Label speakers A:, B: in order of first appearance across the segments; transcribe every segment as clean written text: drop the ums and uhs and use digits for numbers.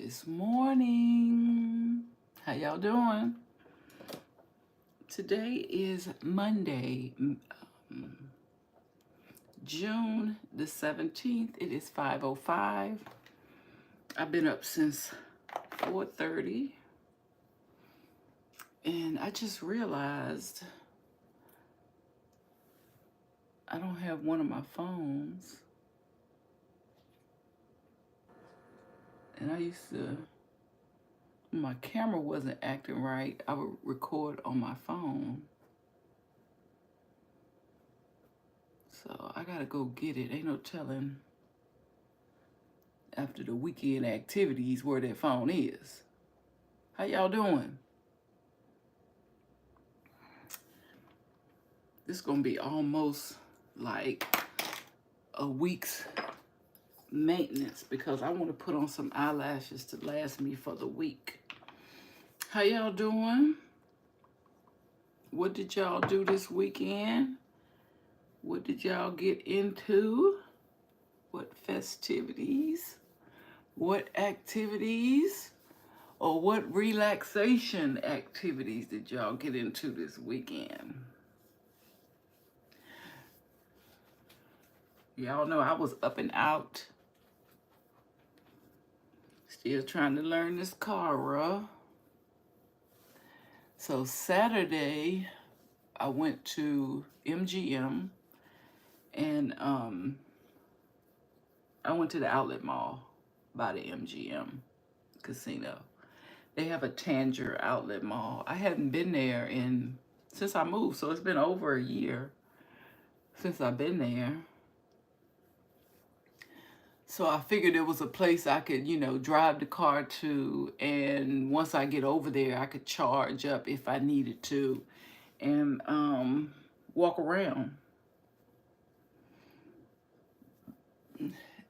A: this morning. How y'all doing? Today is Monday, June the 17th. It is 5:05. I've been up since 4:30. And I just realized I don't have one of my phones. And I used to, when my camera wasn't acting right, I would record on my phone. So I gotta go get it. Ain't no telling after the weekend activities where that phone is. How y'all doing? This is gonna be almost like a week's maintenance because I want to put on some eyelashes to last me for the week. How y'all doing? What did y'all do this weekend? What did y'all get into? What festivities? What activities? Or what relaxation activities did y'all get into this weekend? Y'all know I was up and out. Still trying to learn this car. So Saturday, I went to MGM and I went to the outlet mall by the MGM casino. They have a Tanger outlet mall. I hadn't been there since I moved, so it's been over a year since I've been there. So I figured it was a place I could, drive the car to, and once I get over there, I could charge up if I needed to and walk around.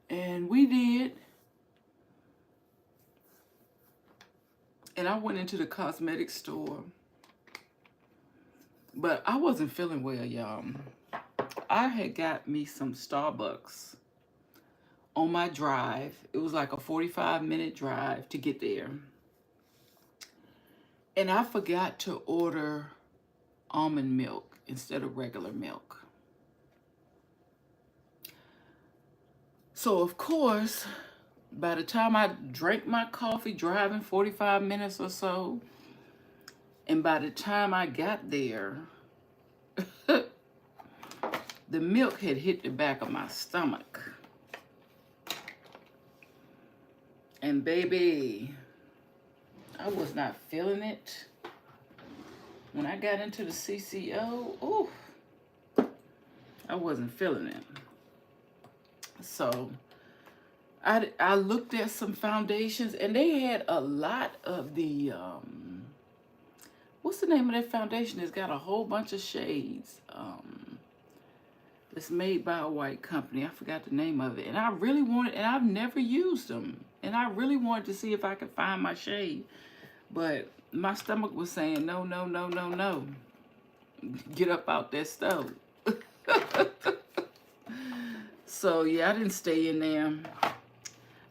A: And we did. And I went into the cosmetic store. But I wasn't feeling well, y'all. I had got me some Starbucks on my drive. It was like a 45-minute drive to get there. And I forgot to order almond milk instead of regular milk. So, of course, by the time I drank my coffee driving 45 minutes or so, and by the time I got there, the milk had hit the back of my stomach. And baby, I was not feeling it. When I got into the CCO, ooh, I wasn't feeling it. So I looked at some foundations, and they had a lot of the, what's the name of that foundation? It's got a whole bunch of shades. It's made by a white company. I forgot the name of it. And I really wanted, and I've never used them. And I really wanted to see if I could find my shade. But my stomach was saying, no, no, no, no, no. Get up out that stove. So, yeah, I didn't stay in there.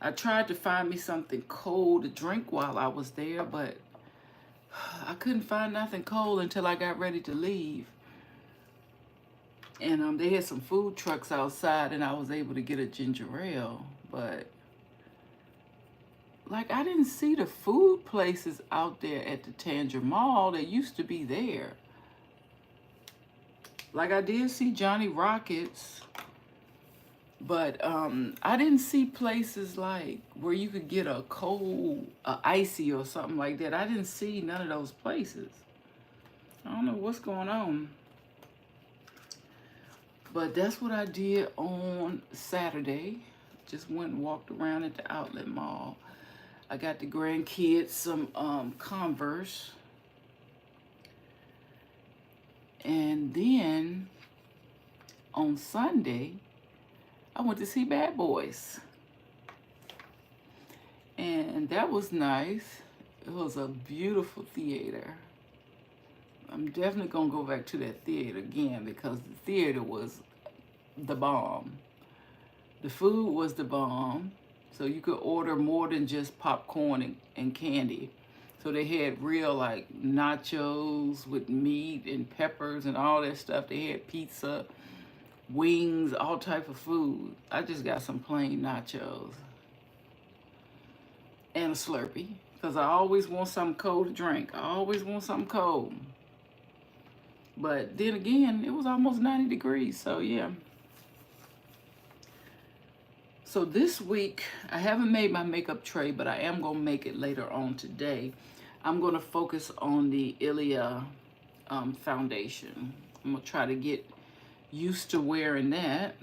A: I tried to find me something cold to drink while I was there, but I couldn't find nothing cold until I got ready to leave. And they had some food trucks outside, and I was able to get a ginger ale. But, like, I didn't see the food places out there at the Tanger Mall that used to be there. Like, I did see Johnny Rockets, but I didn't see places like where you could get a cold, icy or something like that. I didn't see none of those places. I don't know what's going on. But that's what I did on Saturday. Just went and walked around at the outlet mall. I got the grandkids some Converse. And then on Sunday, I went to see Bad Boys. And that was nice. It was a beautiful theater. I'm definitely going to go back to that theater again because the theater was the bomb. The food was the bomb. So you could order more than just popcorn and candy. So they had real like nachos with meat and peppers and all that stuff. They had pizza, wings, all type of food. I just got some plain nachos and a Slurpee because I always want something cold to drink. I always want something cold. But then again, it was almost 90 degrees, so yeah. So this week, I haven't made my makeup tray, but I am going to make it later on today. I'm going to focus on the Ilia foundation. I'm going to try to get used to wearing that.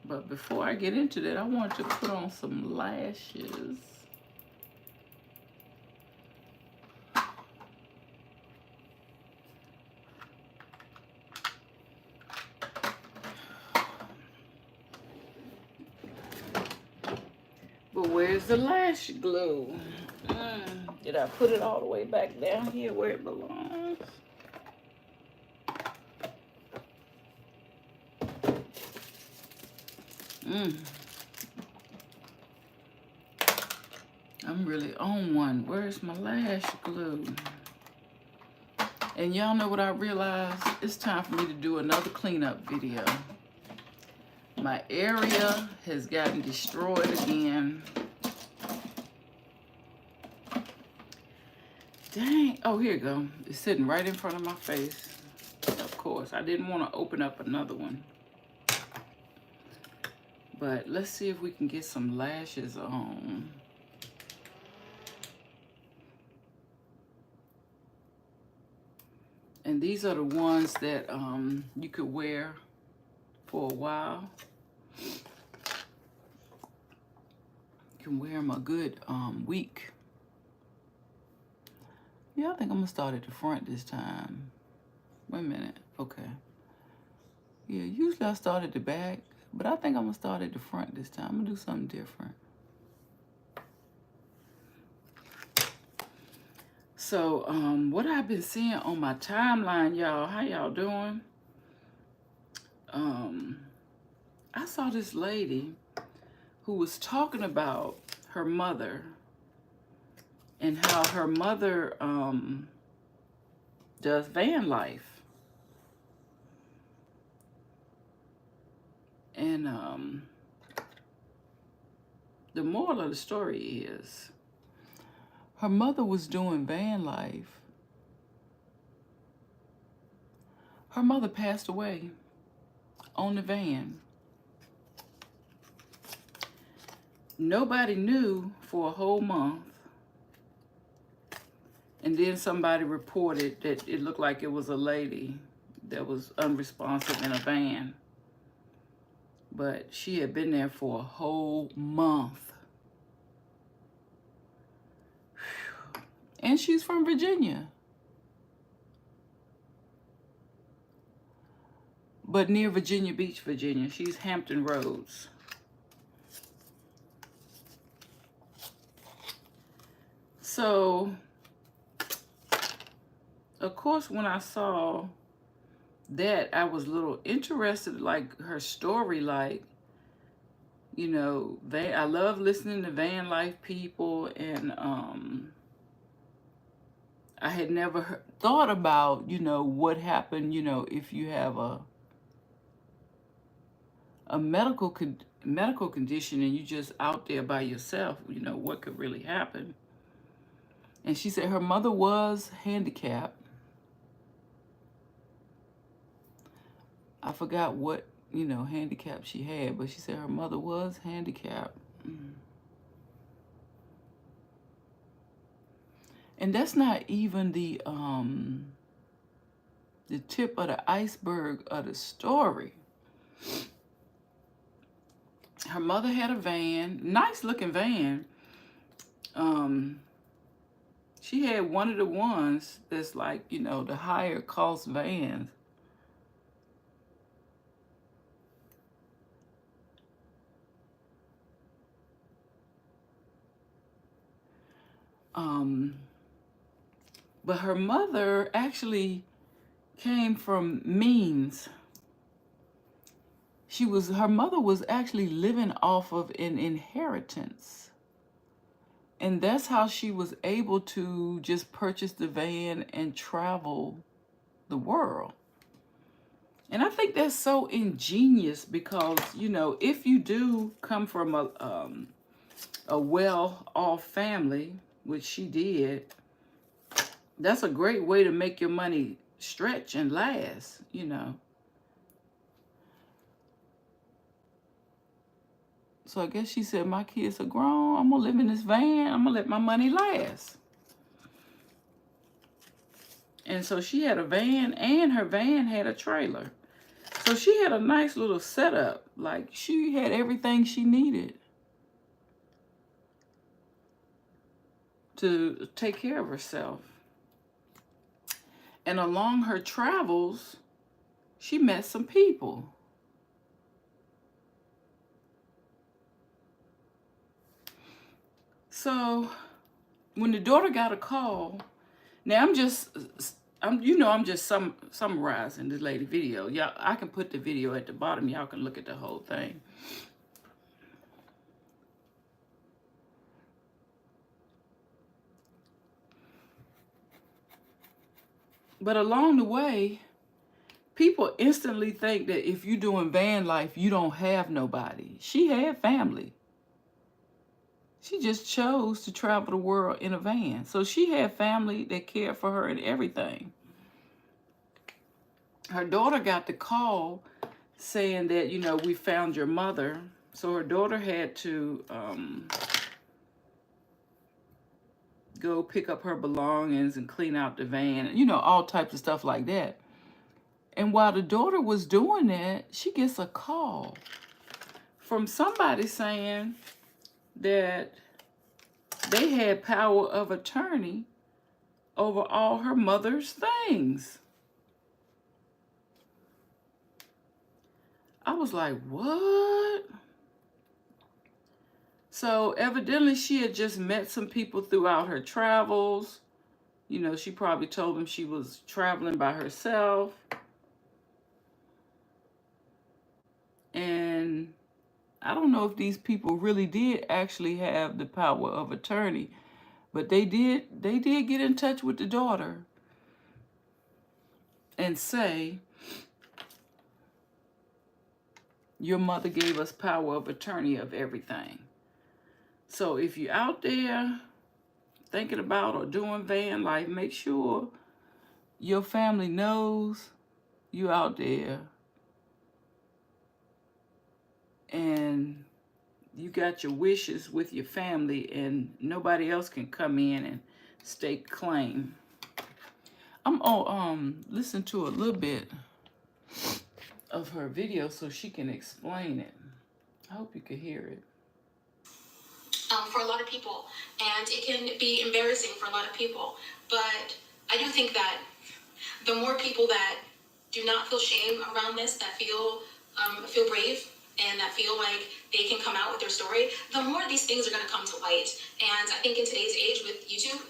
A: But before I get into that, I want to put on some lashes. But where's the lash glue? Did I put it all the way back down here where it belongs? I'm really on one. Where's my lash glue? And y'all know what I realized? It's time for me to do another cleanup video. My area has gotten destroyed again. Dang. Oh, here you go. It's sitting right in front of my face. Of course, I didn't want to open up another one. But let's see if we can get some lashes on. And these are the ones that you could wear for a while. You can wear them a good week. Yeah, I think I'm gonna start at the front this time. Wait a minute. Okay. Yeah, usually I start at the back, but I think I'm gonna start at the front this time. I'm gonna do something different. So, what I've been seeing on my timeline, y'all, how y'all doing? I saw this lady who was talking about her mother and how her mother does van life. And the moral of the story is her mother was doing van life. Her mother passed away on the van. Nobody knew for a whole month. And then somebody reported that it looked like it was a lady that was unresponsive in a van. But she had been there for a whole month. And she's from Virginia. But near Virginia Beach, Virginia. She's Hampton Roads. So, of course, when I saw that, I was a little interested, like her story, like, you know, I love listening to van life people, and I had never thought about, you know, what happened, you know, if you have a medical condition and you just out there by yourself, you know, what could really happen. And she said her mother was handicapped. I forgot what, you know, handicap she had, but she said her mother was handicapped. And that's not even the tip of the iceberg of the story. Her mother had a van, nice looking van. She had one of the ones that's like, you know, the higher cost vans. But her mother actually came from means. her mother was actually living off of an inheritance. And that's how she was able to just purchase the van and travel the world. And I think that's so ingenious because, you know, if you do come from a well-off family, which she did, that's a great way to make your money stretch and last, you know. So I guess she said, my kids are grown. I'm going to live in this van. I'm going to let my money last. And so she had a van, and her van had a trailer. So she had a nice little setup. Like, she had everything she needed to take care of herself. And along her travels, she met some people. So when the daughter got a call, now I'm just summarizing this lady video. Y'all, I can put the video at the bottom. Y'all can look at the whole thing. But along the way, people instantly think that if you're doing van life, you don't have nobody. She had family. She just chose to travel the world in a van. So she had family that cared for her and everything. Her daughter got the call saying that, you know, we found your mother. So her daughter had to go pick up her belongings and clean out the van, you know, all types of stuff like that. And while the daughter was doing that, she gets a call from somebody saying that they had power of attorney over all her mother's things. I was like, what? So evidently she had just met some people throughout her travels. You know, she probably told them she was traveling by herself. And I don't know if these people really did actually have the power of attorney, but they did get in touch with the daughter and say, your mother gave us power of attorney of everything. So if you're out there thinking about or doing van life, make sure your family knows you out there and you got your wishes with your family and nobody else can come in and stake claim. I'm gonna listen to a little bit of her video so she can explain it. I hope you can hear it.
B: For a lot of people, and it can be embarrassing for a lot of people, but I do think that the more people that do not feel shame around this, that feel brave and that feel like they can come out with their story, the more these things are going to come to light. And I think in today's age with YouTube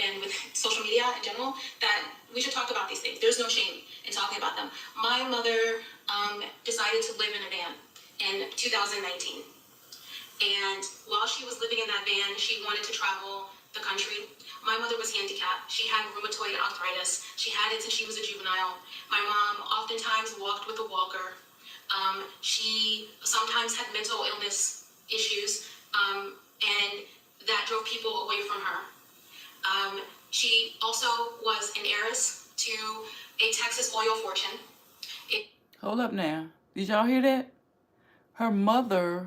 B: and with social media in general, that we should talk about these things. There's no shame in talking about them. My mother decided to live in a van in 2019. And while she was living in that van, she wanted to travel the country. My mother was handicapped. She had rheumatoid arthritis. She had it since she was a juvenile. My mom oftentimes walked with a walker. She sometimes had mental illness issues, and that drove people away from her. She also was an heiress to a Texas oil fortune.
A: Hold up now. Did y'all hear that? Her mother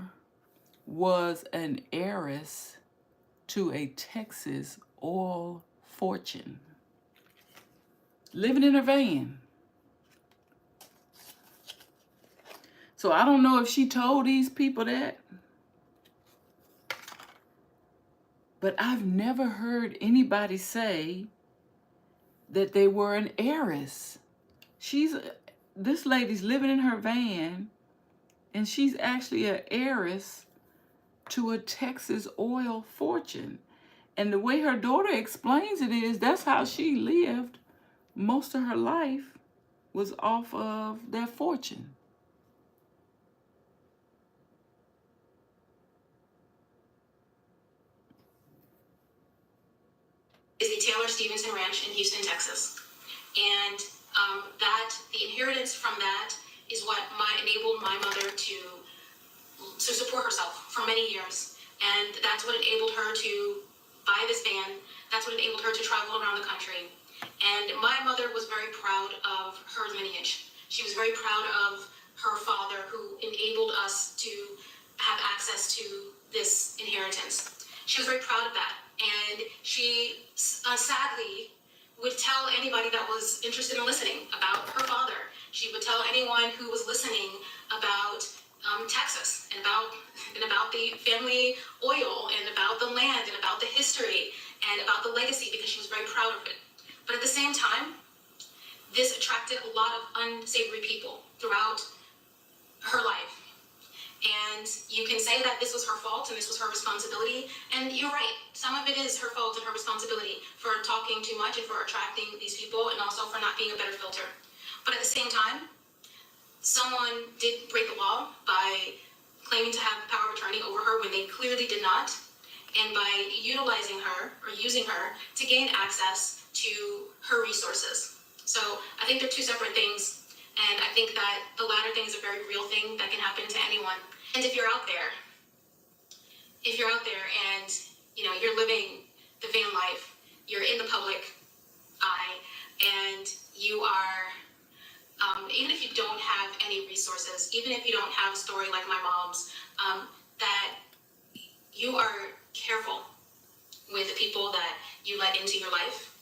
A: was an heiress to a Texas oil fortune, living in a van. So I don't know if she told these people that, but I've never heard anybody say that they were an heiress. This lady's living in her van, and she's actually an heiress to a Texas oil fortune. And the way her daughter explains it is that's how she lived most of her life, was off of that fortune.
B: is the Taylor Stevenson Ranch in Houston, Texas. And that the inheritance from that is what enabled my mother to support herself for many years. And that's what enabled her to buy this van. That's what enabled her to travel around the country. And my mother was very proud of her lineage. She was very proud of her father, who enabled us to have access to this inheritance. She was very proud of that. And she sadly would tell anybody that was interested in listening about her father. She would tell anyone who was listening about Texas and about the family oil and about the land and about the history and about the legacy, because she was very proud of it. But at the same time, this attracted a lot of unsavory people throughout her life. And you can say that this was her fault and this was her responsibility, and you're right. Some of it is her fault and her responsibility for talking too much and for attracting these people, and also for not being a better filter. But at the same time, someone did break the law by claiming to have power of attorney over her when they clearly did not, and by utilizing her or using her to gain access to her resources. So I think they're two separate things. And I think that the latter thing is a very real thing that can happen to anyone. And if you're out there and you're living the van life, you're in the public eye, and you are, even if you don't have any resources, even if you don't have a story like my mom's, that you are careful with the people that you let into your life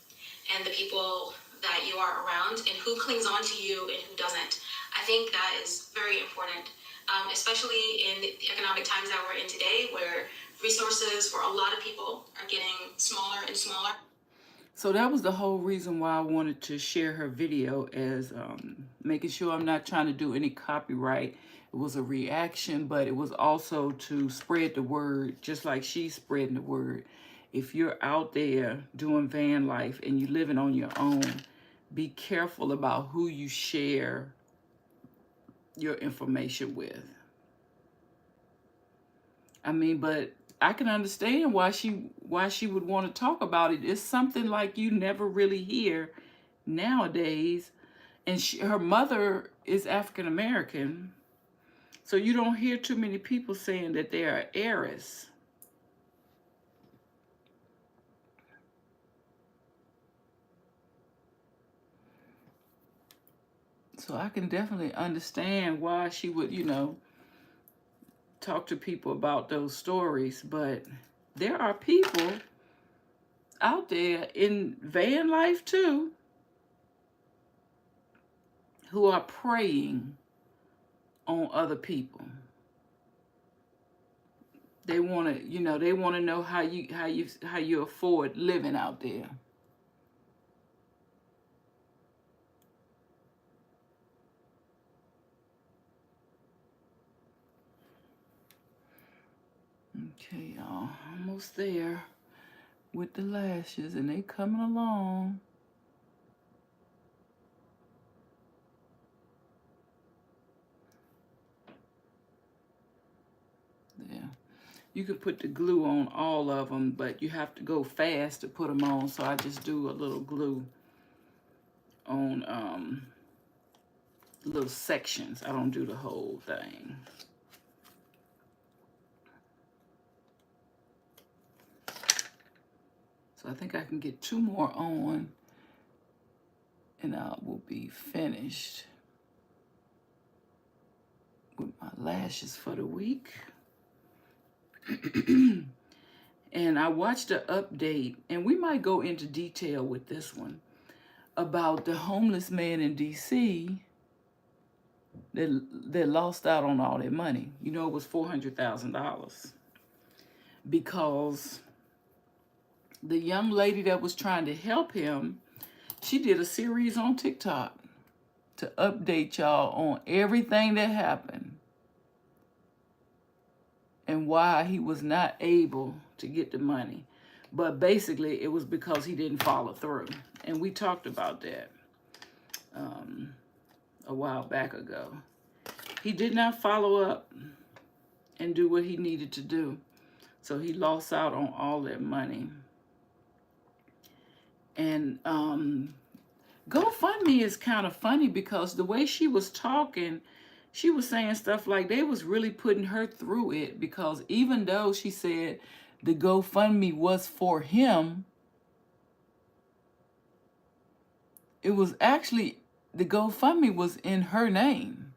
B: and the people that you are around, and who clings on to you and who doesn't. I think that is very important, especially in the economic times that we're in today, where resources for a lot of people are getting smaller and smaller.
A: So that was the whole reason why I wanted to share her video, as making sure I'm not trying to do any copyright. It was a reaction, but it was also to spread the word, just like she's spreading the word. If you're out there doing van life and you're living on your own, be careful about who you share your information with. I mean, but I can understand why she would want to talk about it. It's something like you never really hear nowadays. And her mother is African American, so you don't hear too many people saying that they are heiress. So I can definitely understand why she would, talk to people about those stories. But there are people out there in van life too who are preying on other people. They want to, they want to know how you afford living out there. Okay, y'all, almost there with the lashes, and they coming along. There. You can put the glue on all of them, but you have to go fast to put them on, so I just do a little glue on little sections. I don't do the whole thing. So I think I can get 2 more on, and I will be finished with my lashes for the week. And I watched an update, and we might go into detail with this one, about the homeless man in D.C. that lost out on all their money. It was $400,000 because the young lady that was trying to help him, she did a series on TikTok to update y'all on everything that happened and why he was not able to get the money. But basically, it was because he didn't follow through. And we talked about that a while back ago. He did not follow up and do what he needed to do. So he lost out on all that money. And GoFundMe is kind of funny because the way she was talking, she was saying stuff like they was really putting her through it, because even though she said the GoFundMe was for him, it was actually, the GoFundMe was in her name.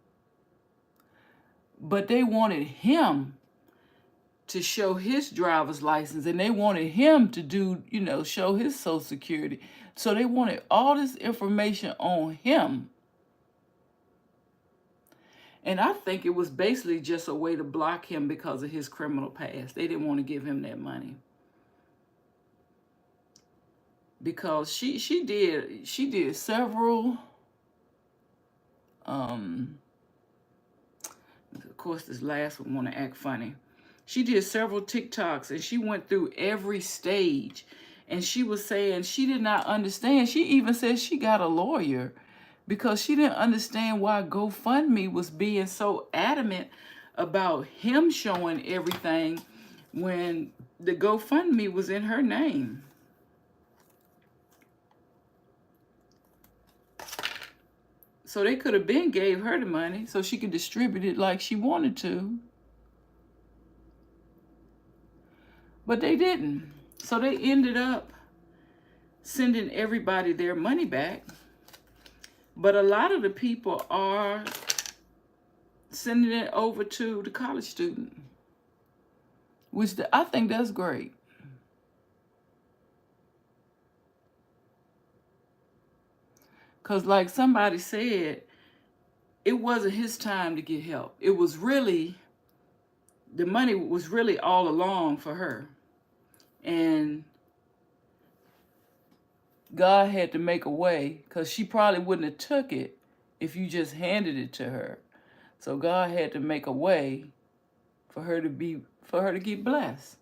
A: But they wanted him to show his driver's license, and they wanted him to do, you know, show his Social Security. So they wanted all this information on him. And I think it was basically just a way to block him because of his criminal past. They didn't want to give him that money. Because she did several, of course this last one want to act funny. She did several TikToks, and she went through every stage, and she was saying she did not understand. She even said she got a lawyer because she didn't understand why GoFundMe was being so adamant about him showing everything when the GoFundMe was in her name. So they could have been gave her the money so she could distribute it like she wanted to. But they didn't. So they ended up sending everybody their money back. But a lot of the people are sending it over to the college student, which I think that's great. Because like somebody said, it wasn't his time to get help. It was really, the money was really all along for her. And God had to make a way, because she probably wouldn't have took it if you just handed it to her. So God had to make a way for her to get blessed.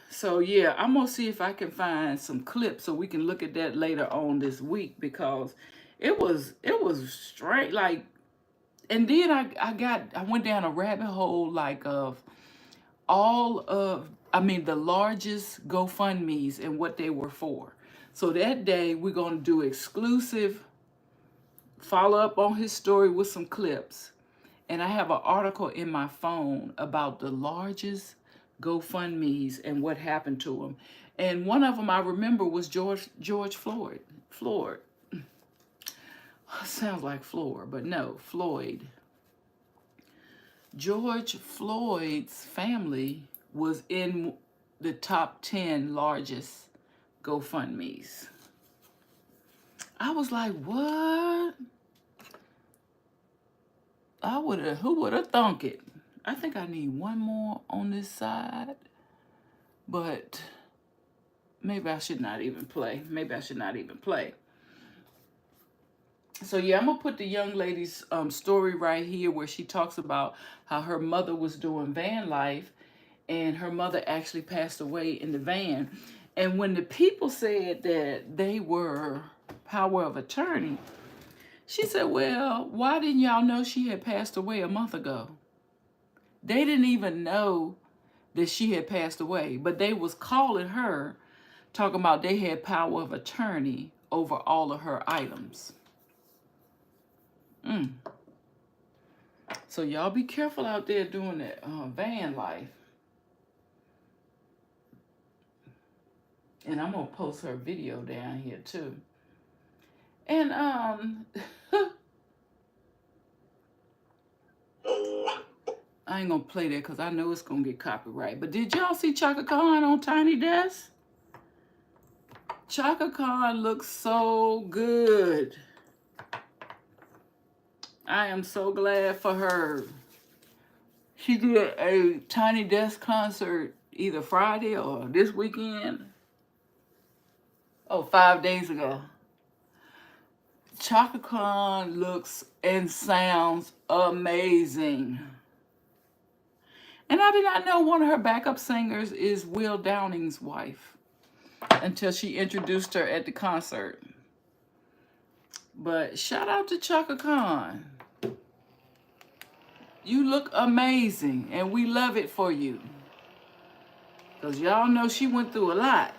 A: So yeah, I'm gonna see if I can find some clips so we can look at that later on this week, because it was straight like. And then I went down a rabbit hole like of all of, the largest GoFundMes and what they were for. So that day we're gonna do exclusive follow up on his story with some clips. And I have an article in my phone about the largest GoFundMes and what happened to them. And one of them I remember was George Floyd. Sounds like Floor, but no, Floyd. George Floyd's family was in the top 10 largest GoFundMes. I was like, what? Who would have thunk it? I think I need one more on this side, but maybe I should not even play. So yeah, I'm gonna put the young lady's story right here where she talks about how her mother was doing van life, and her mother actually passed away in the van. And when the people said that they were power of attorney, she said, well, why didn't y'all know she had passed away a month ago? They didn't even know that she had passed away, but they was calling her, talking about they had power of attorney over all of her items. So y'all be careful out there doing that van life. And I'm gonna post her video down here too. And I ain't gonna play that because I know it's gonna get copyright. But did y'all see Chaka Khan on Tiny Desk? Chaka Khan looks so good. I am so glad for her. She did a Tiny Desk concert either Friday or this weekend. Oh, 5 days ago. Chaka Khan looks and sounds amazing. And I did not know one of her backup singers is Will Downing's wife until she introduced her at the concert. But shout out to Chaka Khan. You look amazing, and we love it for you. Because y'all know she went through a lot.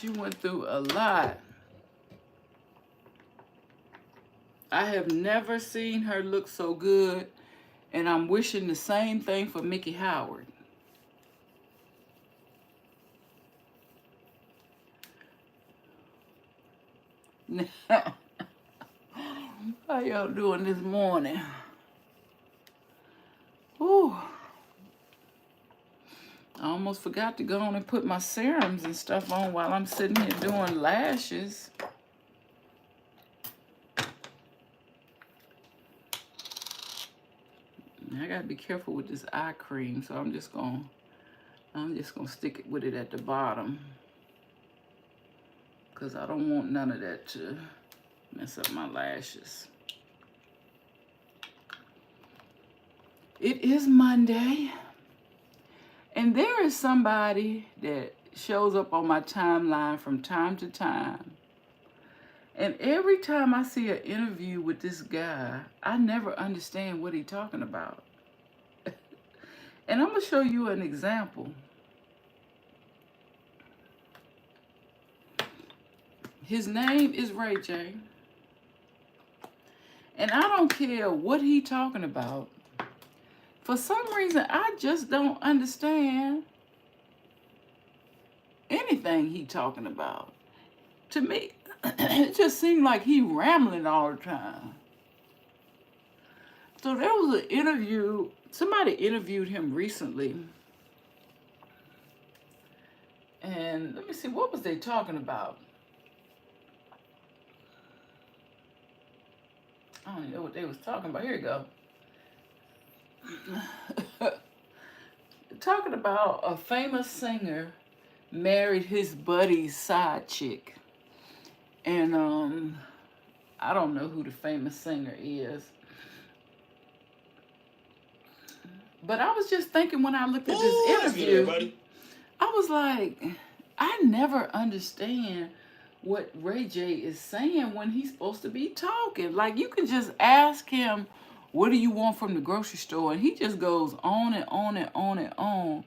A: She went through a lot. I have never seen her look so good, and I'm wishing the same thing for Mickey Howard. How y'all doing this morning? Ooh. I almost forgot to go on and put my serums and stuff on while I'm sitting here doing lashes. I gotta be careful with this eye cream, so I'm just gonna stick it with it at the bottom, because I don't want none of that to mess up my lashes. It is Monday, and there is somebody that shows up on my timeline from time to time. And every time I see an interview with this guy, I never understand what he's talking about. And I'm going to show you an example. His name is Ray J. And I don't care what he's talking about. For some reason, I just don't understand anything he's talking about. To me, it just seemed like he rambling all the time. So there was an interview, somebody interviewed him recently. And let me see, what was they talking about? I don't know what they was talking about. Here you go. Talking about a famous singer married his buddy's side chick. And I don't know who the famous singer is. But I was just thinking when I looked at this interview, I was like, I never understand what Ray J is saying when he's supposed to be talking. Like, you can just ask him, what do you want from the grocery store? And he just goes on and on and on and on.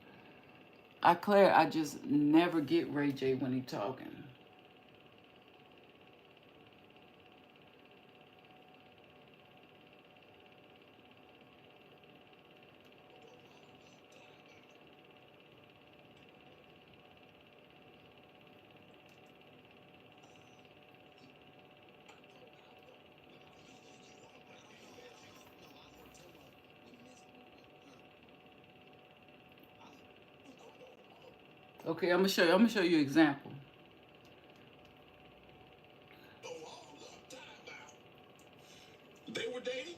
A: I just never get Ray J when he's talking. Okay, I'm gonna show you an example.
C: They were dating?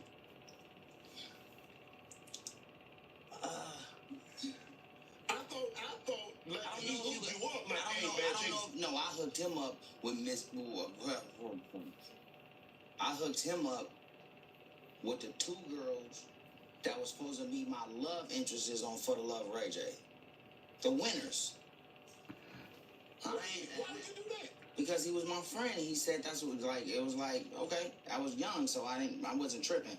C: I thought like he hooked you up like, hey, man,
D: I don't know. No, I hooked him up with I hooked him up with the two girls that was supposed to be my love interests on For the Love Ray J. The winners.
C: Why did you do that?
D: Because he was my friend. He said that's what it was like, okay, I was young, so I wasn't tripping.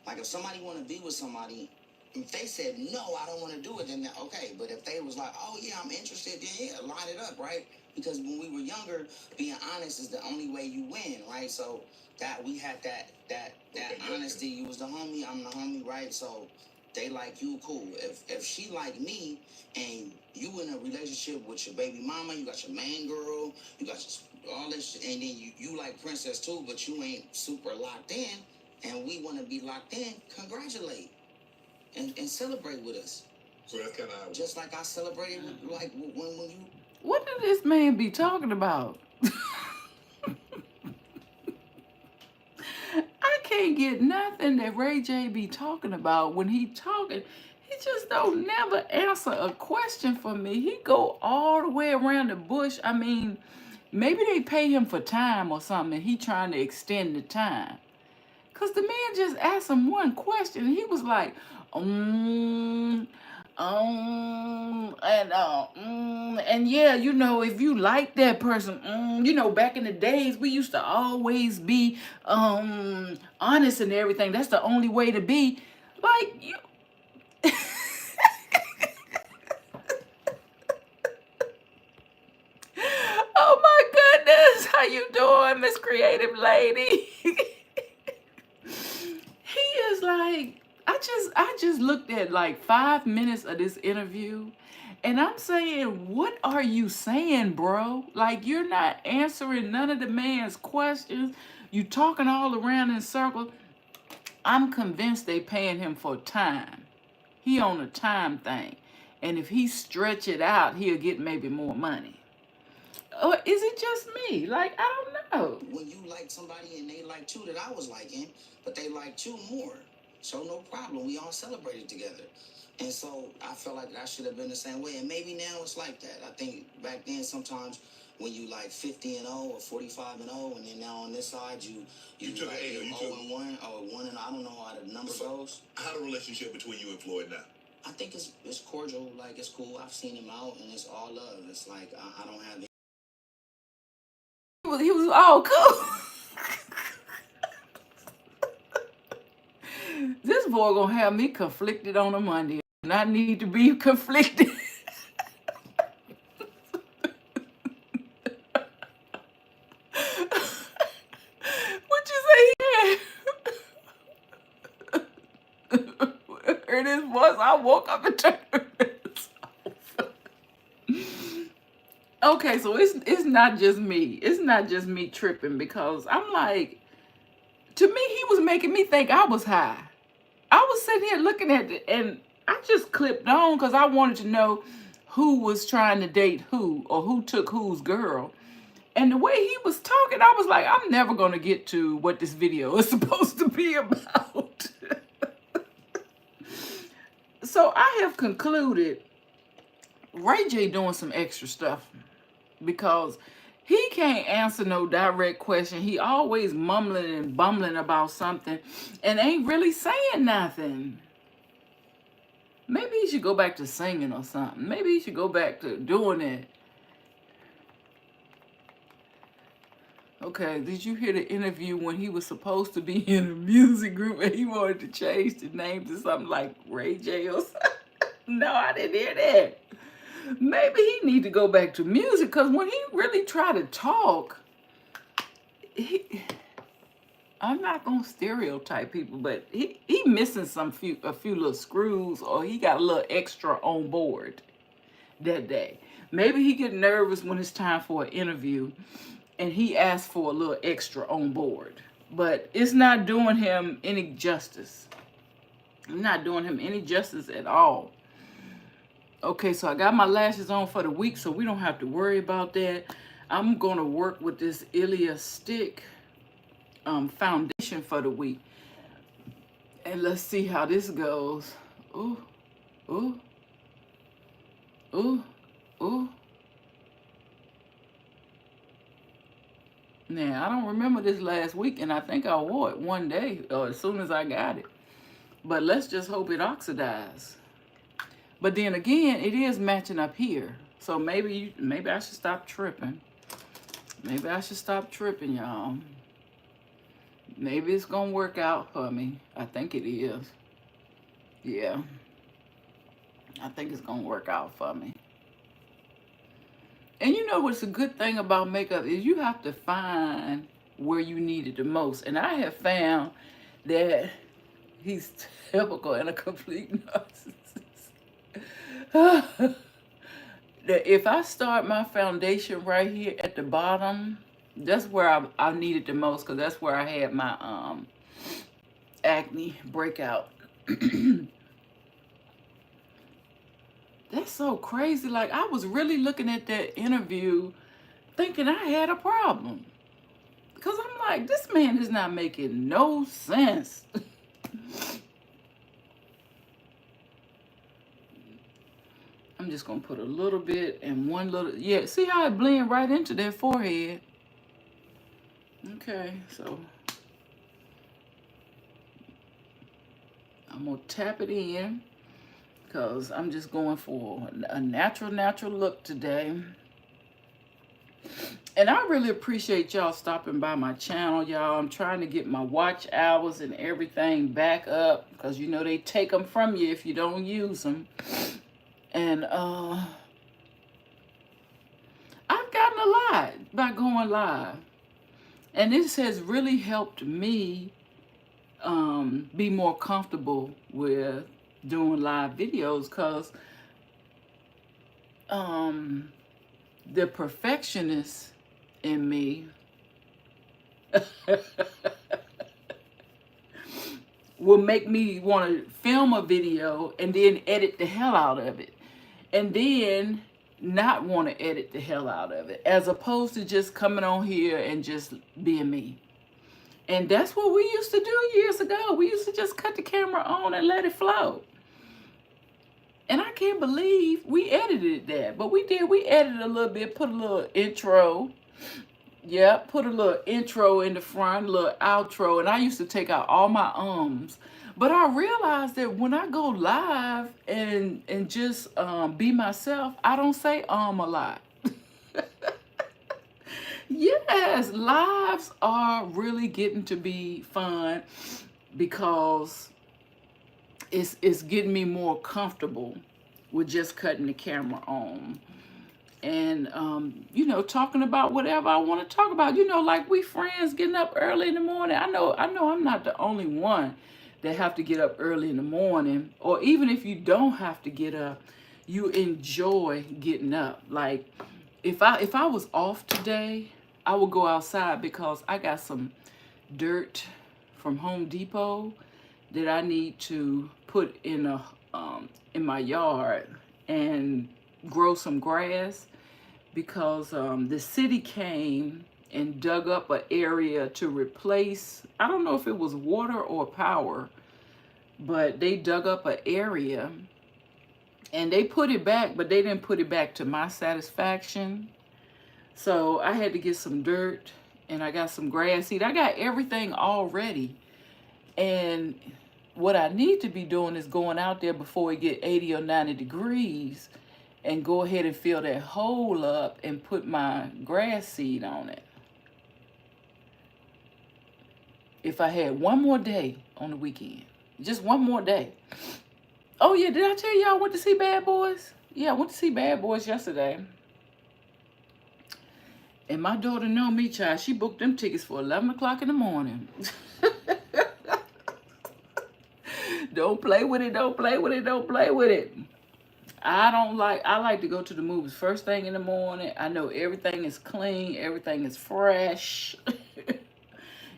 D: Like, if somebody want to be with somebody, if they said, no, I don't want to do it, then okay. But if they was like, oh, yeah, I'm interested, then yeah, line it up, right? Because when we were younger, being honest is the only way you win, right? So that we had that honesty. You was the homie, I'm the homie, right? So they like you, cool. If she like me and you in a relationship with your baby mama, you got your main girl, you got all this, and then you like Princess too, but you ain't super locked in, and we want to be locked in, congratulate and celebrate with us.
C: So that's kind of
D: just like I celebrated with, like when you.
A: What did this man be talking about? I can't get nothing that Ray J be talking about when he talking. He just don't never answer a question for me. He go all the way around the bush. I mean, maybe they pay him for time or something, and he trying to extend the time. Because the man just asked him one question, and he was like, and yeah, you know, if you like that person, you know, back in the days, we used to always be honest and everything. That's the only way to be. Like, you. Oh Heiress, how you doing, Miss Creative Lady? He is like, I just looked at like 5 minutes of this interview, and I'm saying, what are you saying, bro? Like, you're not answering none of the man's questions. You talking all around in circles. I'm convinced they paying him for time. He on a time thing. And if he stretch it out, he'll get maybe more money. Or is it just me? Like, I don't know.
D: When you like somebody and they like you that I was liking, but they liked you more. So no problem. We all celebrated together. And so I felt like that should have been the same way. And maybe now it's like that. I think back then sometimes when you like 50-0 or 45-0, and then now on this side you
C: took
D: like
C: an L, you
D: 0-1 or 1 and I don't know how the number goes.
C: How the relationship between you and Floyd now?
D: I think it's cordial, like it's cool. I've seen him out and it's all love. It's like I don't have
A: He was all cool. This boy gonna have me conflicted on a Monday, and I need to be conflicted. What you say? Heard his voice. I woke up and turned this off. Okay, so it's not just me. It's not just me tripping, because I'm like, to me, he was making me think I was high. I was sitting here looking at it, and I just clipped on because I wanted to know who was trying to date who, or who took whose girl. And the way he was talking, I was like, I'm never going to get to what this video is supposed to be about. So I have concluded Ray J doing some extra stuff, because he can't answer no direct question. He always mumbling and bumbling about something and ain't really saying nothing. Maybe he should go back to singing or something. Maybe he should go back to doing it. Okay, did you hear the interview when he was supposed to be in a music group and he wanted to change the name to something like Ray J or something? No, I didn't hear that. Maybe he need to go back to music, because when he really try to talk, I'm not gonna stereotype people, but he missing a few little screws, or he got a little extra on board that day. Maybe he get nervous when it's time for an interview and he asked for a little extra on board, but it's not doing him any justice. I'm not doing him any justice at all. Okay, so I got my lashes on for the week, so we don't have to worry about that. I'm going to work with this Ilia Stick foundation for the week. And let's see how this goes. Ooh, ooh, ooh, ooh. Now, I don't remember this last week, and I think I wore it one day, or as soon as I got it. But let's just hope it oxidizes. But then again, it is matching up here. So maybe I should stop tripping. Maybe I should stop tripping, y'all. Maybe it's going to work out for me. I think it is. Yeah. I think it's going to work out for me. And you know what's a good thing about makeup is you have to find where you need it the most. And I have found that he's typical and a complete narcissist. That if I start my foundation right here at the bottom, that's where I need it the most, because that's where I had my acne breakout. That's so crazy. Like, I was really looking at that interview thinking I had a problem, because I'm like, this man is not making no sense. I'm just going to put a little bit and one little, yeah, see how it blend right into their forehead? Okay, so I'm going to tap it in, because I'm just going for a natural look today. And I really appreciate y'all stopping by my channel, y'all. I'm trying to get my watch hours and everything back up, because you know they take them from you if you don't use them. And I've gotten a lot by going live. And this has really helped me be more comfortable with doing live videos, because the perfectionist in me will make me want to film a video and then edit the hell out of it, and then not want to edit the hell out of it, as opposed to just coming on here and just being me. And that's what we used to do years ago. We used to just cut the camera on and let it flow. And I can't believe we edited that. But we did. We edited a little bit, put a little intro. Yeah, put a little intro in the front, a little outro. And I used to take out all my ums. But I realized that when I go live and just be myself, I don't say a lot. Yes, lives are really getting to be fun, because it's getting me more comfortable with just cutting the camera on and you know, talking about whatever I want to talk about. You know, like we friends getting up early in the morning. I know I'm not the only one that have to get up early in the morning, or even if you don't have to get up, you enjoy getting up. Like if I was off today, I would go outside because I got some dirt from Home Depot that I need to put in my yard and grow some grass, because the city came and dug up an area to replace, I don't know if it was water or power, but they dug up an area and they put it back, but they didn't put it back to my satisfaction. So I had to get some dirt, and I got some grass seed. I got everything all ready. And what I need to be doing is going out there before it get 80 or 90 degrees and go ahead and fill that hole up and put my grass seed on it. If I had one more day on the weekend, just one more day. Oh yeah, did I tell you I went to see Bad Boys? Yeah, I went to see Bad Boys yesterday. And my daughter know me, child. She booked them tickets for 11 o'clock in the morning. Don't play with it, don't play with it, don't play with it. I like to go to the movies first thing in the morning. I know everything is clean, everything is fresh.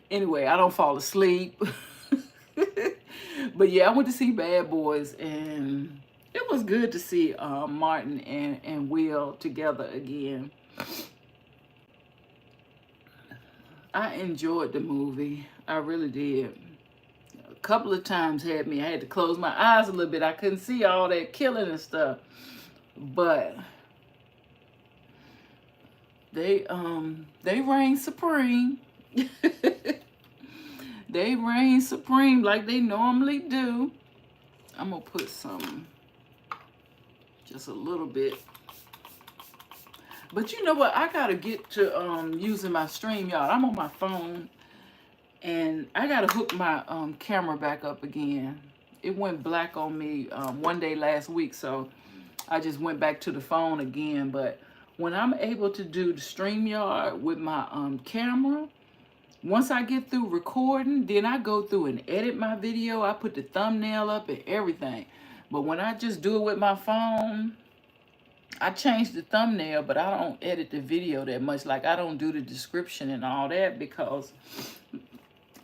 A: Anyway, I don't fall asleep. But yeah, I went to see Bad Boys, and it was good to see Martin and Will together again. I enjoyed the movie. I really did. A couple of times I had to close my eyes a little bit. I couldn't see all that killing and stuff. But they reign supreme. They reign supreme like they normally do. I'm gonna put some, just a little bit. But you know what? I gotta get to using my StreamYard. I'm on my phone, and I gotta hook my camera back up again. It went black on me one day last week, so I just went back to the phone again. But when I'm able to do the StreamYard with my camera, once I get through recording, then I go through and edit my video. I put the thumbnail up and everything. But when I just do it with my phone, I change the thumbnail, but I don't edit the video that much. Like, I don't do the description and all that because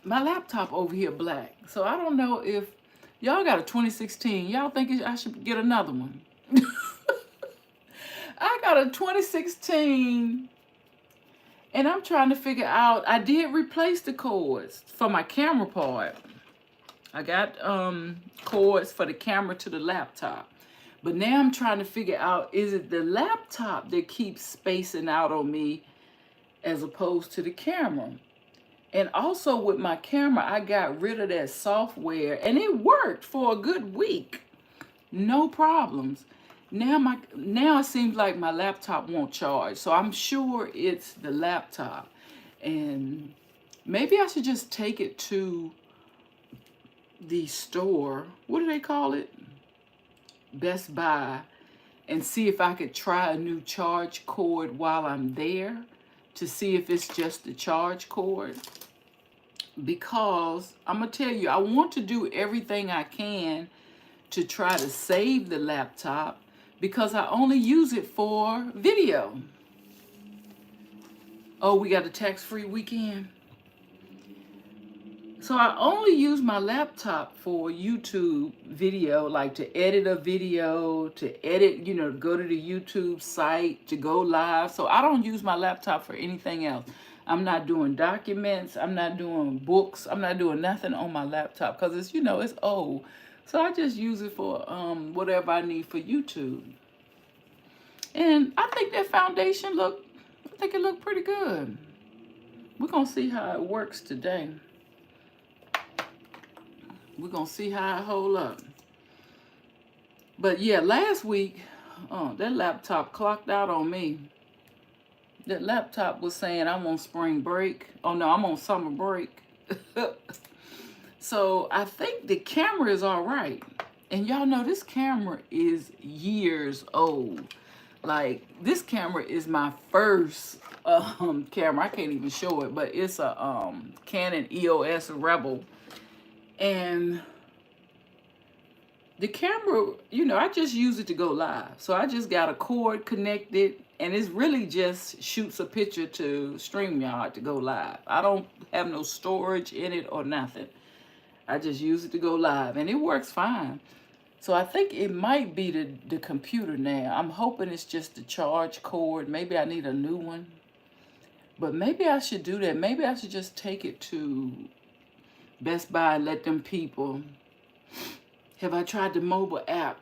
A: my laptop over here black. So I don't know if y'all got a 2016. Y'all think I should get another one? I got a 2016, and I'm trying to figure out, I did replace the cords for my camera part. I got cords for the camera to the laptop. But now I'm trying to figure out, is it the laptop that keeps spacing out on me as opposed to the camera? And also with my camera, I got rid of that software, and it worked for a good week. No problems. Now it seems like my laptop won't charge. So I'm sure it's the laptop. And maybe I should just take it to the store. What do they call it? Best Buy, and see if I could try a new charge cord while I'm there to see if it's just the charge cord. Because I'm going to tell you, I want to do everything I can to try to save the laptop because I only use it for video. Oh, we got a tax-free weekend. So I only use my laptop for YouTube video, like to edit a video, to edit, you know, to go to the YouTube site, to go live. So I don't use my laptop for anything else. I'm not doing documents. I'm not doing books. I'm not doing nothing on my laptop because it's, you know, it's old. So I just use it for whatever I need for YouTube. And I think that foundation I think it looked pretty good. We're going to see how it works today. We're going to see how it hold up. But yeah, last week, that laptop clocked out on me. That laptop was saying I'm on spring break. Oh no, I'm on summer break. So I think the camera is all right. And y'all know this camera is years old. Like, this camera is my first camera. I can't even show it, but it's a Canon EOS Rebel. And the camera, you know, I just use it to go live. So I just got a cord connected, and it's really just shoots a picture to StreamYard to go live. I don't have no storage in it or nothing. I just use it to go live, and it works fine. So I think it might be the computer now. I'm hoping it's just the charge cord. Maybe I need a new one. But maybe I should do that. Maybe I should just take it to Best Buy and let them people. Have I tried the mobile app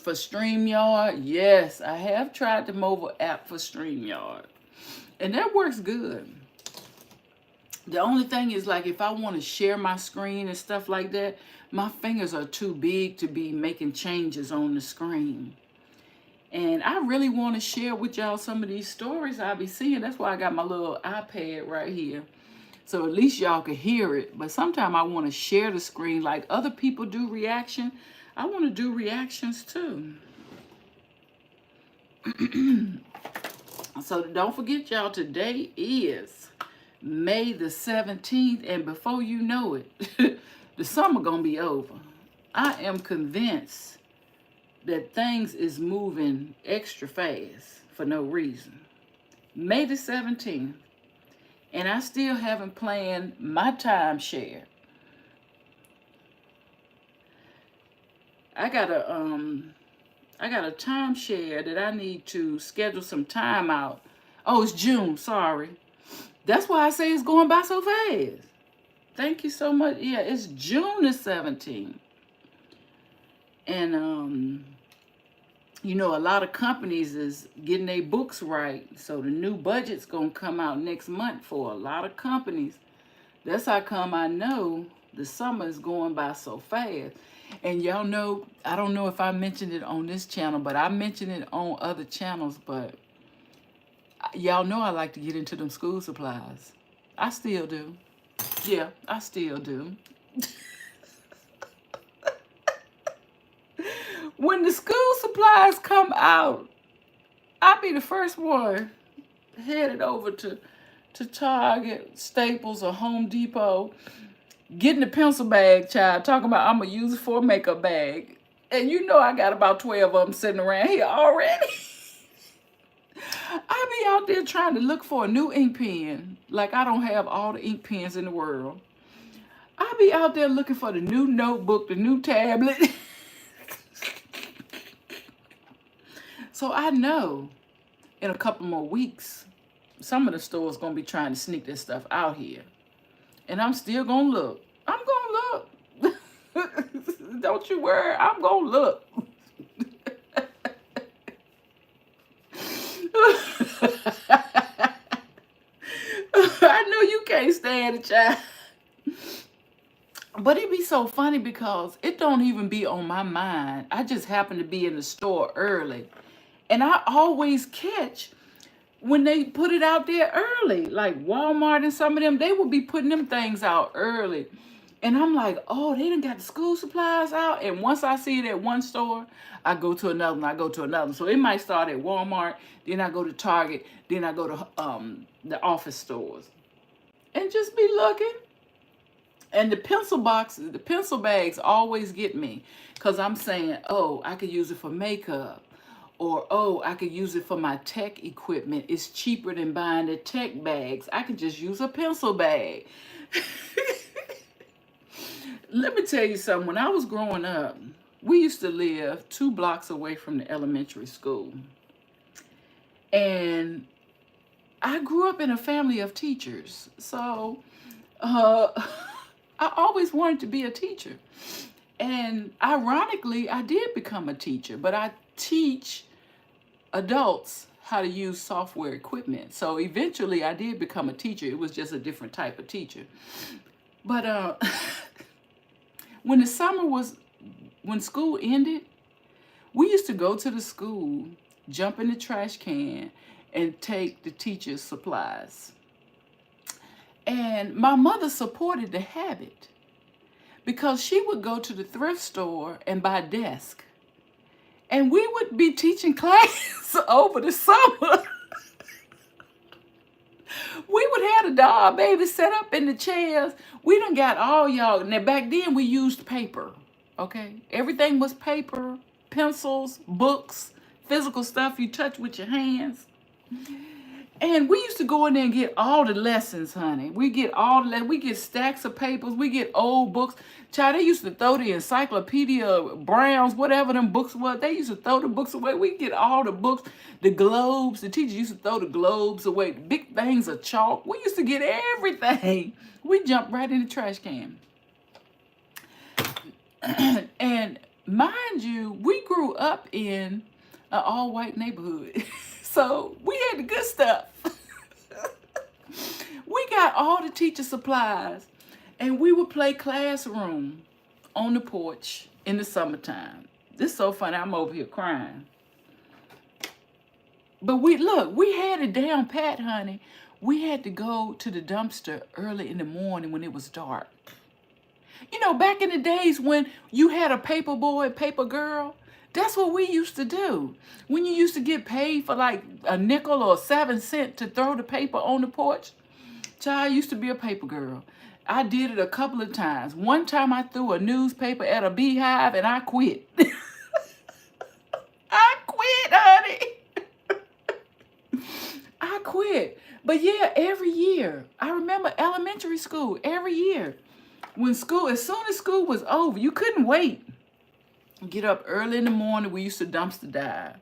A: for StreamYard? Yes, I have tried the mobile app for StreamYard. And that works good. The only thing is, like, if I want to share my screen and stuff like that, my fingers are too big to be making changes on the screen. And I really want to share with y'all some of these stories I'll be seeing. That's why I got my little iPad right here. So at least y'all can hear it. But sometimes I want to share the screen like other people do reaction. I want to do reactions too. So don't forget, y'all, today is May the 17th. And before you know it, the summer gonna be over. I am convinced that things is moving extra fast for no reason. May the 17th. And I still haven't planned my timeshare. I got a timeshare that I need to schedule some time out. Oh, it's June, sorry. That's why I say it's going by so fast. Thank you so much. Yeah, it's June the 17th. And you know, a lot of companies is getting their books right. So the new budget's going to come out next month for a lot of companies. That's how come I know the summer is going by so fast. And y'all know, I don't know if I mentioned it on this channel, but I mentioned it on other channels. But y'all know I like to get into them school supplies. I still do. Yeah, I still do. When the school supplies come out, I'll be the first one headed over to Target, Staples, or Home Depot, getting the pencil bag, child, talking about I'm going to use it for a makeup bag. And you know I got about 12 of them sitting around here already. I be out there trying to look for a new ink pen. Like I don't have all the ink pens in the world. I be out there looking for the new notebook, the new tablet. So I know in a couple more weeks, some of the stores going to be trying to sneak this stuff out here. And I'm still going to look. I'm going to look. Don't you worry. I'm going to look. I know you can't stand it, child. But it be so funny because it don't even be on my mind. I just happen to be in the store early. And I always catch when they put it out there early. Like Walmart and some of them, they will be putting them things out early. And I'm like, oh, they done got the school supplies out. And once I see it at one store, I go to another one, I go to another one. So it might start at Walmart, then I go to Target, then I go to the office stores. And just be looking. And the pencil boxes, the pencil bags always get me. Because I'm saying, oh, I could use it for makeup. Or, oh, I could use it for my tech equipment. It's cheaper than buying the tech bags. I could just use a pencil bag. Let me tell you something. When I was growing up, we used to live 2 blocks away from the elementary school. And I grew up in a family of teachers. So I always wanted to be a teacher. And ironically, I did become a teacher. But I teach adults how to use software equipment. So eventually I did become a teacher. It was just a different type of teacher. But when the summer was, when school ended, we used to go to the school, jump in the trash can, and take the teacher's supplies. And my mother supported the habit because she would go to the thrift store and buy desks. And we would be teaching class over the summer. We would have the doll baby set up in the chairs. We done got all y'all. Now back then we used paper, okay? Everything was paper, pencils, books, physical stuff you touch with your hands. And we used to go in there and get all the lessons, honey. We get stacks of papers. We get old books. Child, they used to throw the Encyclopedia Browns, whatever them books were. They used to throw the books away. We get all the books, the globes. The teachers used to throw the globes away. Big things of chalk. We used to get everything. We jumped right in the trash can. And mind you, we grew up in an all-white neighborhood. So we had the good stuff. We got all the teacher supplies, and we would play classroom on the porch in the summertime. This is so funny. I'm over here crying. But we had it down pat, honey. We had to go to the dumpster early in the morning when it was dark. You know, back in the days when you had a paper boy, paper girl, that's what we used to do. When you used to get paid for like a nickel or 7 cents to throw the paper on the porch, child, I used to be a paper girl. I did it a couple of times. One time I threw a newspaper at a beehive and I quit. I quit, honey. I quit. But yeah, every year. I remember elementary school, every year. As soon as school was over, you couldn't wait. Get up early in the morning. We used to dumpster dive.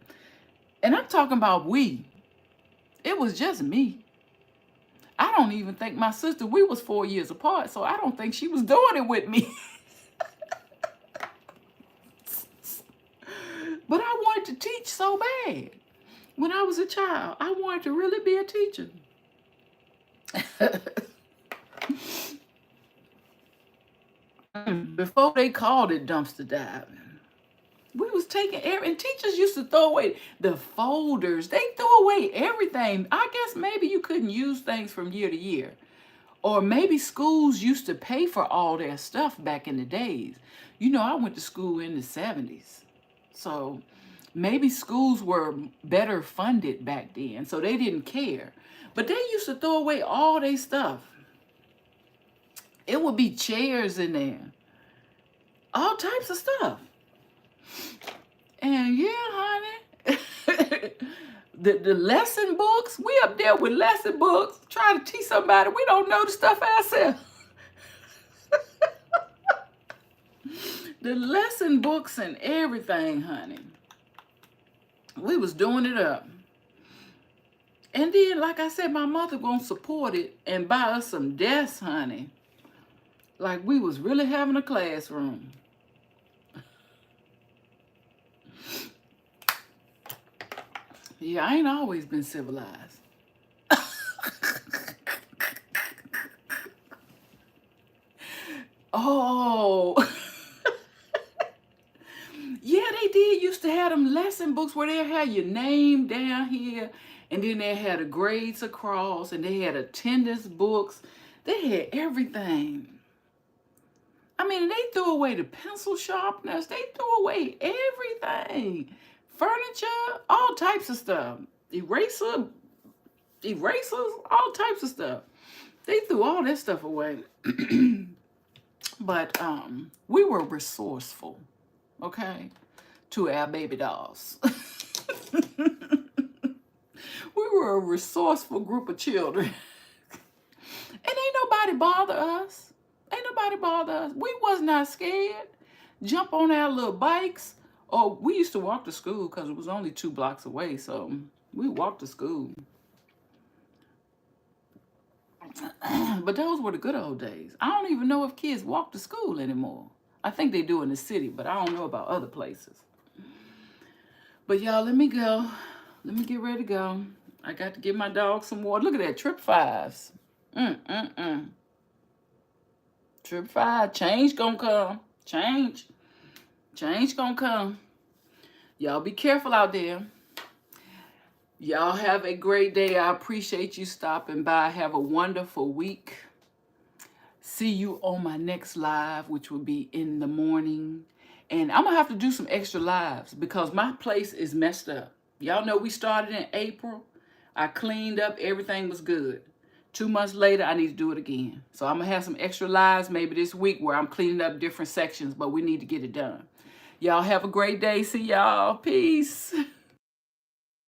A: And I'm talking about we. It was just me. I don't even think my sister, we was 4 years apart, so I don't think she was doing it with me. But I wanted to teach so bad. When I was a child, I wanted to really be a teacher. Before they called it dumpster diving. We was taking and teachers used to throw away the folders. They threw away everything. I guess maybe you couldn't use things from year to year. Or maybe schools used to pay for all their stuff back in the days. You know, I went to school in the 70s. So maybe schools were better funded back then, so they didn't care. But they used to throw away all their stuff. It would be chairs in there. All types of stuff. And yeah, honey, the lesson books, we up there with lesson books, trying to teach somebody we don't know the stuff ourselves. The lesson books and everything, honey. We was doing it up. And then, like I said, my mother gonna support it and buy us some desks, honey. Like we was really having a classroom. Yeah, I ain't always been civilized. Oh. Yeah, they did used to have them lesson books where they had your name down here, and then they had the grades across, and they had attendance books. They had everything. I mean, they threw away the pencil sharpeners. They threw away everything. Furniture, all types of stuff. Erasers, all types of stuff. They threw all that stuff away. But we were resourceful, okay, to our baby dolls. We were a resourceful group of children. And ain't nobody bother us. Ain't nobody bother us. We was not scared. Jump on our little bikes. Oh, we used to walk to school because it was only 2 blocks away. So we walked to school. But those were the good old days. I don't even know if kids walk to school anymore. I think they do in the city, but I don't know about other places. But y'all, let me go. Let me get ready to go. I got to give my dog some water. Look at that, trip 5s. Trip 5. Change gonna come. Change gonna come. Y'all be careful out there. Y'all have a great day. I appreciate you stopping by. Have a wonderful week. See you on my next live, which will be in the morning. And I'm going to have to do some extra lives because my place is messed up. Y'all know we started in April. I cleaned up. Everything was good. 2 months later, I need to do it again. So I'm going to have some extra lives maybe this week where I'm cleaning up different sections, but we need to get it done. Y'all have a great day. See y'all. Peace.